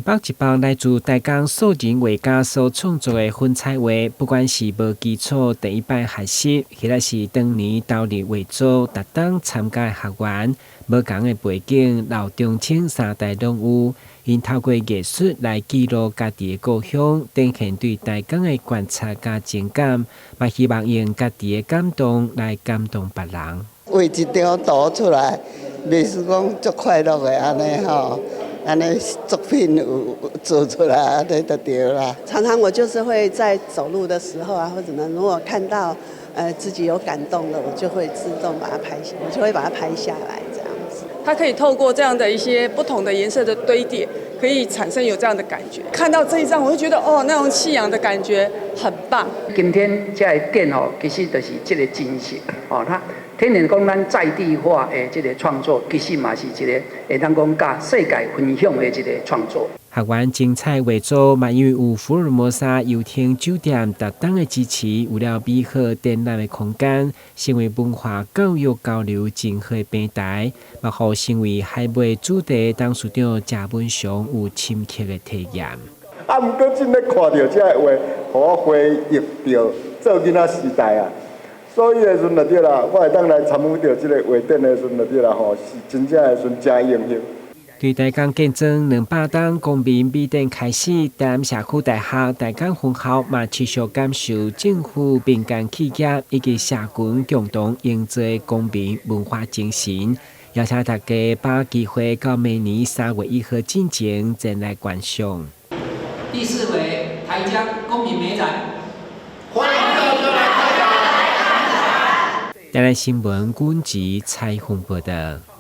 一包一包來自台江素人畫家所創作的粉彩畫，不管是無基礎第一擺學習，或者是當年投入畫組特當參加的學員，無同的背景，老中青三代攏有。因透過藝術來記錄家己的故鄉，展現對台江的觀察甲情感，嘛希望用家己的感動來感動別人。畫一張圖出來，袂是講足快樂的安尼吼。安尼作品有做出來，安尼就對啦。常常我就是會在走路的時候啊，或者呢，如果看到自己有感動的，我就會自動把它拍下，我就會把它拍下來，這樣子。它可以透過這樣的一些不同的顏色的堆疊，可以產生有這樣的感覺。看到這一張，我會覺得哦，那種氣氧的感覺很棒。今天這個展哦，其實就是這個精神哦，它天然講咱在地化的這個創作，其實嘛是一個會當講甲世界分享的這個創作。學員精彩畫作嘛，因為有福爾摩沙遊艇酒店特當的支持，有了美好展覽的空間，成為文化教育交流真好的平台，嘛，互成為海外主題董事長謝文祥有深刻的體驗。啊，毋過真咧看到這個畫，互我回憶到做囡仔時代啊，所以的時陣就對啦，我會當來參與到這個畫展的時陣就對啦，吼，是真正的時陣真榮幸。對台江見證200檔公民美展開始，台南社區大學台江分校嘛持續感受政府、民間企業以及社群共同營造的公民文化精神，邀請大家把機會到明年3月1號進前前來觀賞。第4回台江公民美展，歡迎大家來台江。台南新聞阮籍採訪報道。